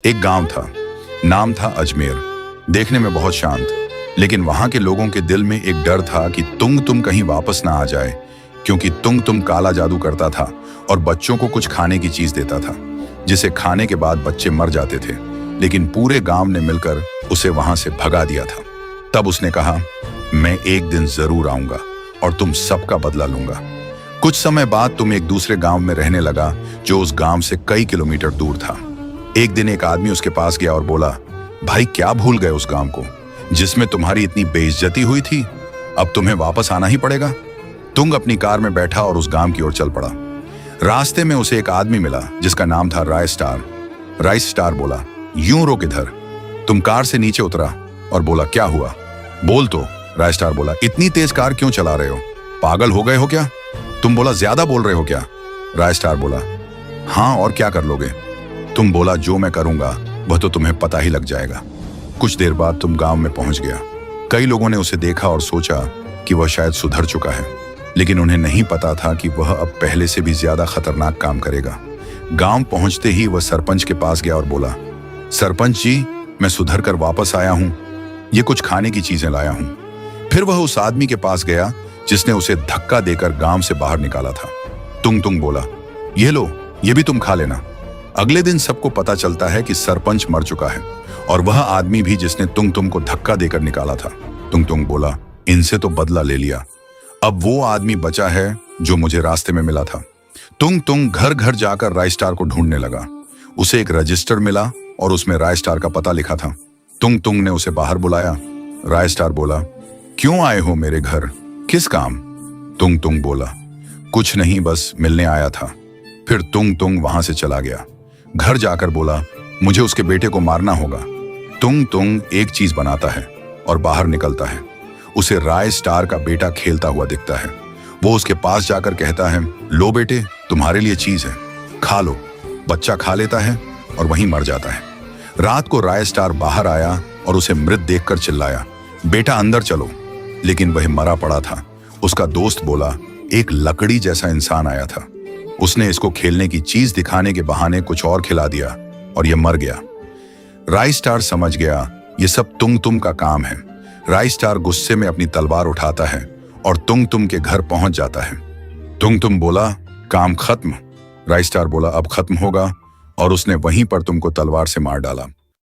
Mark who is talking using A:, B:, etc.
A: एक गांव था, नाम था अजमेर। देखने में बहुत शांत, लेकिन वहां के लोगों के दिल में एक डर था कि तुम कहीं वापस ना आ जाए, क्योंकि तुम काला जादू करता था और बच्चों को कुछ खाने की चीज देता था, जिसे खाने के बाद बच्चे मर जाते थे। लेकिन पूरे गांव ने मिलकर उसे वहां से भगा दिया था। तब उसने कहा, मैं एक दिन जरूर आऊंगा और तुम सबका बदला लूंगा। कुछ समय बाद तुम एक दूसरे गांव में रहने लगा, जो उस गांव से कई किलोमीटर दूर था। एक दिन एक आदमी उसके पास गया और बोला, भाई क्या भूल गए उस गांव को जिसमें तुम्हारी इतनी बेइज्जती हुई थी? अब तुम्हें वापस आना ही पड़ेगा। तुंग अपनी कार में बैठा और उस गांव की ओर चल पड़ा। रास्ते में उसे एक आदमी मिला जिसका नाम था राय स्टार। राय स्टार बोला, यूं रोक इधर। तुम कार से नीचे उतरा और बोला, क्या हुआ? बोल तो। राय स्टार बोला, इतनी तेज कार क्यों चला रहे हो? पागल हो गए हो क्या? तुम बोला, ज्यादा बोल रहे हो क्या? राय स्टार बोला, हाँ और क्या कर लोगे? तुम बोला, जो मैं करूंगा वह तो तुम्हें पता ही लग जाएगा। कुछ देर बाद तुम गांव में पहुंच गया। कई लोगों ने उसे देखा और सोचा कि वह शायद सुधर चुका है, लेकिन उन्हें नहीं पता था कि वह अब पहले से भी ज्यादा खतरनाक काम करेगा। गांव पहुंचते ही वह सरपंच के पास गया और बोला, सरपंच जी, मैं सुधर कर वापस आया हूं, ये कुछ खाने की चीजें लाया हूं। फिर वह उस आदमी के पास गया जिसने उसे धक्का देकर गांव से बाहर निकाला था। तुंग बोला, ये लो, ये भी तुम खा लेना। अगले दिन सबको पता चलता है कि सरपंच मर चुका है और वह आदमी भी जिसने तुंग को धक्का देकर निकाला था। तुंग बोला, इनसे तो बदला ले लिया, अब वो आदमी बचा है जो मुझे रास्ते में मिला था। तुंग घर घर जाकर राय स्टार को ढूंढने लगा। उसे एक रजिस्टर मिला और उसमें राय स्टार का पता लिखा था। तुंग ने उसे बाहर बुलाया। राय स्टार बोला, क्यों आए हो मेरे घर, किस काम? तुंग बोला, कुछ नहीं, बस मिलने आया था। फिर तुंग वहां से चला गया। घर जाकर बोला, मुझे उसके बेटे को मारना होगा। तुंग एक चीज बनाता है और बाहर निकलता है। उसे राय स्टार का बेटा खेलता हुआ दिखता है। वो उसके पास जाकर कहता है, लो बेटे, तुम्हारे लिए चीज है, खा लो। बच्चा खा लेता है और वहीं मर जाता है। रात को राय स्टार बाहर आया और उसे मृत देखकर चिल्लाया, बेटा अंदर चलो। लेकिन वह मरा पड़ा था। उसका दोस्त बोला, एक लकड़ी जैसा इंसान आया था, उसने इसको खेलने की चीज दिखाने के बहाने कुछ और खिला दिया और यह मर गया। राय स्टार समझ गया ये सब तुंग का काम है। राय स्टार गुस्से में अपनी तलवार उठाता है और तुंग के घर पहुंच जाता है। तुंग बोला, काम खत्म। राय स्टार बोला, अब खत्म होगा, और उसने वहीं पर तुमको तलवार से मार डाला।